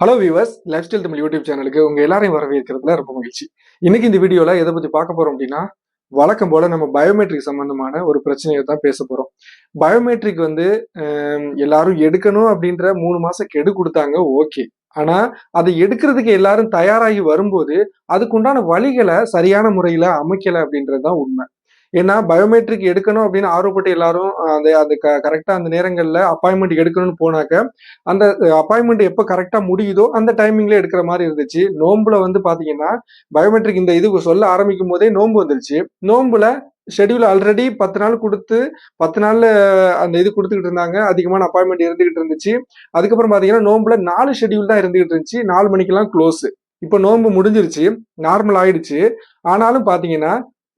Hello viewers, life style Tamil YouTube சேனலுக்கு உங்க எல்லாரையும் வரவேற்கிறதுல ரொம்ப மகிழ்ச்சி. இன்னைக்கு இந்த வீடியோல எதை பத்தி பார்க்க போறோம் அப்படின்னா, வழக்கம் போல நம்ம பயோமெட்ரிக் சம்பந்தமான ஒரு பிரச்சனையை தான் பேச போறோம். பயோமெட்ரிக் வந்து எல்லாரும் எடுக்கணும் அப்படின்ற 3 மாசம் கெடு கொடுத்தாங்க, ஓகே. ஆனா அதை எடுக்கிறதுக்கு எல்லாரும் தயாராகி வரும்போது அதுக்குண்டான வழிகளை சரியான முறையில அமைக்கல அப்படின்றதுதான் உண்மை. ஏன்னா பயோமெட்ரிக் எடுக்கணும் அப்படின்னு ஆர்வப்பட்டு எல்லாரும் அந்த அது கரெக்டா அந்த நேரங்கள்ல அப்பாயின்மெண்ட் எடுக்கணும்னு போனாக்க அந்த அப்பாயின்மெண்ட் எப்ப கரெக்டா முடியுதோ அந்த டைமிங்ல எடுக்கிற மாதிரி இருந்துச்சு. நோன்புல வந்து பாத்தீங்கன்னா பயோமெட்ரிக் இந்த இது சொல்ல ஆரம்பிக்கும் போதே நோன்பு வந்துருச்சு. நோன்புல ஷெட்யூல் ஆல்ரெடி 10 நாள் கொடுத்து 10 நாள்ல அந்த இது கொடுத்துக்கிட்டு இருந்தாங்க. அதிகமான அப்பாயின்மெண்ட் இருந்துகிட்டு இருந்துச்சு. அதுக்கப்புறம் பாத்தீங்கன்னா நோன்புல 4 ஷெட்யூல் தான் இருந்துகிட்டு இருந்துச்சு. 4 மணிக்கெல்லாம் க்ளோஸ். இப்ப நோன்பு முடிஞ்சிருச்சு, நார்மல் ஆயிடுச்சு. ஆனாலும் பாத்தீங்கன்னா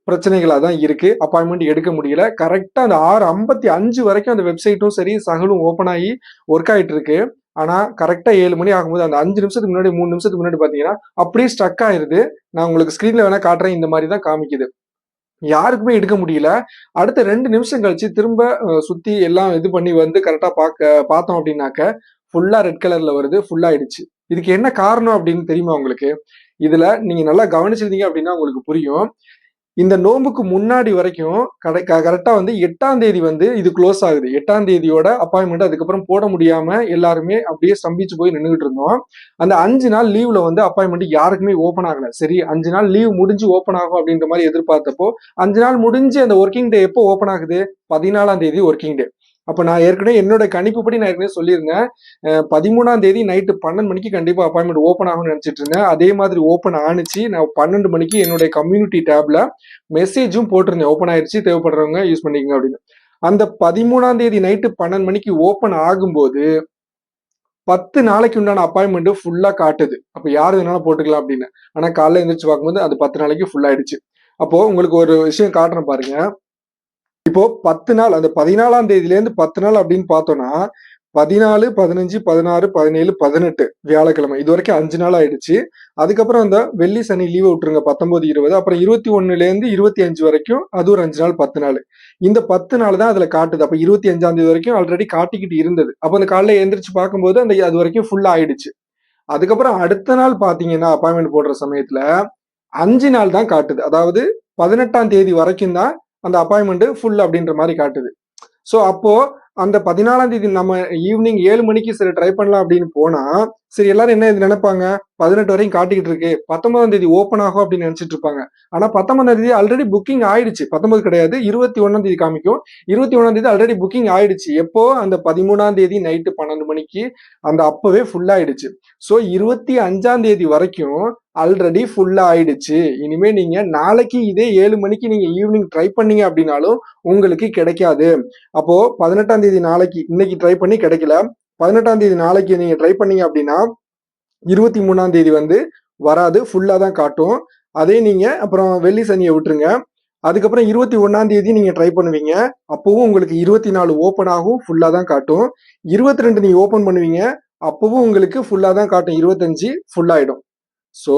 பிரச்சனைகளா தான் இருக்கு. அப்பாயின்மெண்ட் எடுக்க முடியல. கரெக்ட்டா அந்த 6:55 வரைக்கும் அந்த வெப்சைட்டும் சரி, சகலும் ஓப்பன் ஆகி ஒர்க் ஆயிட்டு இருக்கு. ஆனா கரெக்ட்டா 7 மணி ஆகும்போது அந்த 5 நிமிஷத்துக்கு முன்னாடி 3 நிமிஷத்துக்கு முன்னாடி பார்த்தீங்கன்னா, அப்படியே ஸ்ட்ரக் ஆயிருது. நான் உங்களுக்கு ஸ்க்ரீன்ல வேணா காட்டுறேன். இந்த மாரி தான் காமிக்குது. யாருக்குமே எடுக்க முடியல. அடுத்த 2 நிமிஷம் கழிச்சு திரும்ப சுத்தி எல்லாம் இது பண்ணி வந்து கரெக்ட்டா பார்த்தோம் அப்படின்னாக்க, ஃபுல்லா ரெட் கலர்ல வருது. ஃபுல் ஆயிடுச்சு. இதுக்கு என்ன காரணம் அப்படின்னு தெரியுமா உங்களுக்கு? இதுல நீங்க நல்லா கவனிச்சிருந்தீங்க அப்படின்னா உங்களுக்கு புரியும். இந்த நோன்புக்கு முன்னாடி வரைக்கும் கரெக்டா வந்து 8ஆம் தேதி வந்து இது க்ளோஸ் ஆகுது. 8ஆம் தேதியோட அப்பாயின்மெண்ட் அதுக்கப்புறம் போட முடியாம எல்லாருமே அப்படியே ஸ்தம்பிச்சு போய் நின்னுகிட்டு இருந்தோம். அந்த 5 நாள் லீவ்ல வந்து அப்பாயின்மெண்ட் யாருக்குமே ஓப்பன் ஆகல. சரி 5 நாள் லீவ் முடிஞ்சு ஓப்பன் ஆகும் அப்படின்ற மாதிரி எதிர்பார்த்தப்போ 5 நாள் முடிஞ்சு அந்த ஒர்க்கிங் டே எப்போ ஓப்பன் ஆகுது? 14ஆம் தேதி ஒர்க்கிங் டே. அப்ப நான் ஏற்கனவே என்னோட கணிப்புப்படி நான் ஏற்கனவே சொல்லியிருந்தேன். 13ஆம் தேதி நைட்டு 12 மணிக்கு கண்டிப்பா அப்பாயின்மெண்ட் ஓப்பன் ஆகும்னு நினைச்சிட்டு இருந்தேன். அதே மாதிரி ஓப்பன் ஆனுச்சு. நான் 12 மணிக்கு என்னுடைய கம்யூனிட்டி டேப்ல மெசேஜும் போட்டிருந்தேன். ஓப்பன் ஆயிடுச்சு, தேவைப்படுறவங்க யூஸ் பண்ணிக்கங்க அப்படின்னு. அந்த 13ஆம் தேதி நைட்டு 12 மணிக்கு ஓப்பன் ஆகும்போது 10 நாளைக்கு உண்டான அப்பாயின்மெண்ட் ஃபுல்லா காட்டுது. அப்ப யாரு வேணாலும் போட்டுக்கலாம் அப்படின்னு. ஆனா காலைல எந்திரிச்சு பார்க்கும்போது அது 10 நாளைக்கு ஃபுல் ஆயிடுச்சு. அப்போ உங்களுக்கு ஒரு விஷயம் காட்டுறேன் பாருங்க. இப்போ 10 நாள் அந்த 14ஆம் தேதியிலேருந்து 10 நாள் அப்படின்னு பார்த்தோம்னா 14, 15, 16, 17, 18 வியாழக்கிழமை இது வரைக்கும் 5 நாள் ஆயிடுச்சு. அதுக்கப்புறம் அந்த வெள்ளி சனி லீவ் விட்டுருங்க 19, 20 அப்புறம் 21லேருந்து 25 வரைக்கும் அது ஒரு 5 நாள் 10 நாள். இந்த 10 நாள் தான் அதுல காட்டுது. அப்ப 25ஆம் தேதி வரைக்கும் ஆல்ரெடி காட்டிக்கிட்டு இருந்தது. அப்ப அந்த காலையில எந்திரிச்சு பார்க்கும்போது அந்த அது வரைக்கும் ஃபுல்லா ஆயிடுச்சு. அதுக்கப்புறம் அடுத்த நாள் பாத்தீங்கன்னா அப்பாயின்மெண்ட் போடுற சமயத்துல 5 நாள் தான் காட்டுது. அதாவது 18ஆம் தேதி வரைக்கும் தான் அந்த அப்பாயின்மெண்ட் ஃபுல் அப்படின்ற மாதிரி காட்டுது. சோ அப்போ அந்த 14ஆம் தேதி நம்ம ஈவினிங் 7 மணிக்கு சரி ட்ரை பண்ணலாம் அப்படின்னு போனா, சரி எல்லாரும் என்ன இது நினைப்பாங்க? 18 வரைக்கும் காட்டிக்கிட்டு இருக்கு. 19ஆம் தேதி ஓப்பன் ஆகும் அப்படின்னு நினைச்சிட்டு இருப்பாங்க. ஆனா 19ஆம் தேதி ஆல்ரெடி புக்கிங் ஆயிடுச்சு. 19 கிடையாது. 21ஆம் தேதி காமிக்கும். 21ஆம் தேதி ஆல்ரெடி புக்கிங் ஆயிடுச்சு. எப்போ? அந்த 13ஆம் தேதி நைட்டு 12 மணிக்கு அந்த அப்பவே ஃபுல் ஆயிடுச்சு. சோ 25ஆம் தேதி வரைக்கும் ஆல்ரெடி ஃபுல்லா ஆயிடுச்சு. இனிமே நீங்க நாளைக்கு இதே 7 மணிக்கு நீங்க ஈவினிங் ட்ரை பண்ணீங்க அப்படின்னாலும் உங்களுக்கு கிடைக்காது. அப்போ 18ஆம் தேதி நாளைக்கு இன்னைக்கு ட்ரை பண்ணி கிடைக்கல. 18ஆம் தேதி நாளைக்கு நீங்க ட்ரை பண்ணீங்க அப்படின்னா 23ஆம் தேதி வந்து வராது. ஃபுல்லா தான் காட்டும். அதே நீங்க அப்புறம் வெள்ளி சனிய விட்டுருங்க. அதுக்கப்புறம் 21ஆம் தேதி நீங்க ட்ரை பண்ணுவீங்க. அப்பவும் உங்களுக்கு 24 ஓப்பன் ஆகும். ஃபுல்லா தான் காட்டும். 22 நீங்க ஓப்பன் பண்ணுவீங்க. அப்பவும் உங்களுக்கு ஃபுல்லா தான் காட்டும். 25 ஃபுல் ஆயிடும். சோ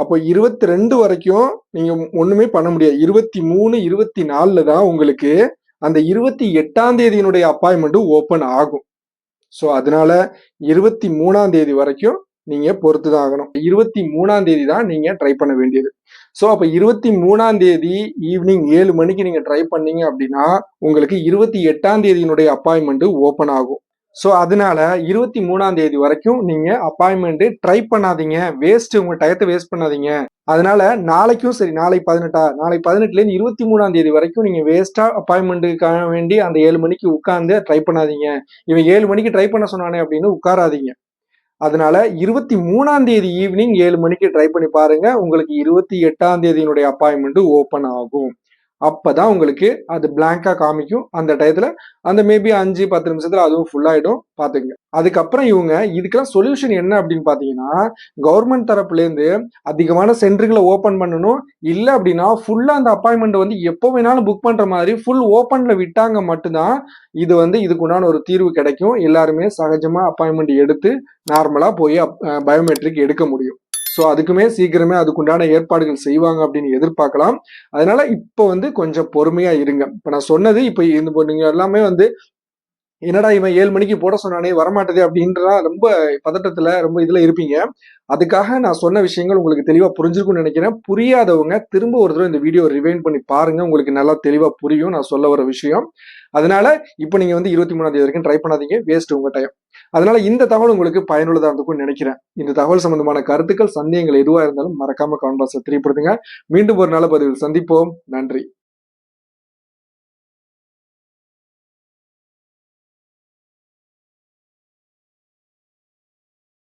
அப்போ 22 வரைக்கும் நீங்க ஒண்ணுமே பண்ண முடியாது. 23, 24ல தான் உங்களுக்கு அந்த 28ஆம் தேதியினுடைய அப்பாயின்மெண்ட் ஓப்பன் ஆகும். சோ அதனால 23ஆம் தேதி வரைக்கும் நீங்க பொறுத்து தான் ஆகணும். 23ஆம் தேதி தான் நீங்க ட்ரை பண்ண வேண்டியது. சோ அப்ப 23ஆம் தேதி ஈவினிங் 7 மணிக்கு நீங்க ட்ரை பண்ணீங்க அப்படின்னா உங்களுக்கு 28ஆம் தேதியினுடைய அப்பாயின்மெண்ட் ஓப்பன் ஆகும். சோ அதனால 23ஆம் தேதி வரைக்கும் நீங்க அப்பாயின்மெண்ட் ட்ரை பண்ணாதீங்க. வேஸ்ட், உங்க டயத்தை வேஸ்ட் பண்ணாதீங்க. அதனால நாளைக்கும் சரி நாளை 18 நாளை 18லேருந்து 23ஆம் தேதி வரைக்கும் நீங்க வேஸ்டா அப்பாயின்மெண்ட்டுக்காக வேண்டி அந்த 7 மணிக்கு உட்கார்ந்து ட்ரை பண்ணாதீங்க. இவன் 7 மணிக்கு ட்ரை பண்ண சொன்னானே அப்படின்னு உட்காராதீங்க. அதனால 23ஆம் தேதி ஈவினிங் 7 மணிக்கு ட்ரை பண்ணி பாருங்க. உங்களுக்கு 28ஆம் தேதியினுடைய அப்பாயின்மெண்ட் ஓப்பன் ஆகும். அப்பதான் உங்களுக்கு அது பிளாங்கா காமிக்கும். அந்த டயத்துல அந்த மேபி 5, 10 நிமிஷத்துல அதுவும் ஃபுல் ஆயிடும். பாத்துக்கங்க. அதுக்கப்புறம் இவங்க இதுக்கெல்லாம் சொல்யூஷன் என்ன அப்படின்னு பாத்தீங்கன்னா, கவர்மெண்ட் தரப்புல இருந்து அதிகமான சென்டர்களை ஓபன் பண்ணணும். இல்ல அப்படின்னா ஃபுல்லா அந்த அப்பாயின்மெண்ட் வந்து எப்போ வேணாலும் புக் பண்ற மாதிரி ஃபுல் ஓபன்ல விட்டாங்க மட்டும்தான் இது வந்து இதுக்கு உண்டான ஒரு தீர்வு கிடைக்கும். எல்லாருமே சகஜமா அப்பாயின்மெண்ட் எடுத்து நார்மலா போய் பயோமெட்ரிக் எடுக்க முடியும். சோ அதுக்குமே சீக்கிரமே அதுக்குண்டான ஏற்பாடுகள் செய்வாங்க அப்படின்னு எதிர்பார்க்கலாம். அதனால இப்ப வந்து கொஞ்சம் பொறுமையா இருங்க. இப்ப நான் சொன்னது இப்ப நீங்க எல்லாமே வந்து என்னடா இவன் 7 மணிக்கு போட சொன்னானே வரமாட்டேதே அப்படின்றா ரொம்ப பதட்டத்துல ரொம்ப இதுல இருப்பீங்க. அதுக்காக நான் சொன்ன விஷயங்கள் உங்களுக்கு தெளிவா புரிஞ்சிருக்கும்னு நினைக்கிறேன். புரியாதவங்க திரும்ப ஒரு தடவை இந்த வீடியோ ரிவைண்ட் பண்ணி பாருங்க. உங்களுக்கு நல்லா தெளிவா புரியும் நான் சொல்ல வர விஷயம். அதனால இப்ப நீங்க வந்து 23ஆம் தேதி வரைக்கும் ட்ரை பண்ணாதீங்க. வேஸ்ட் உங்க டைம். அதனால இந்த தகவல் உங்களுக்கு பயனுள்ளதா இருந்திருக்கும்னு நினைக்கிறேன். இந்த தகவல் சம்பந்தமான கருத்துக்கள், சந்தேகங்கள் எதுவா இருந்தாலும் மறக்காம கமெண்ட் பாக்ஸ்ல தெரியப்படுத்துங்க. மீண்டும் ஒரு நல்ல பதிவில் சந்திப்போம். நன்றி.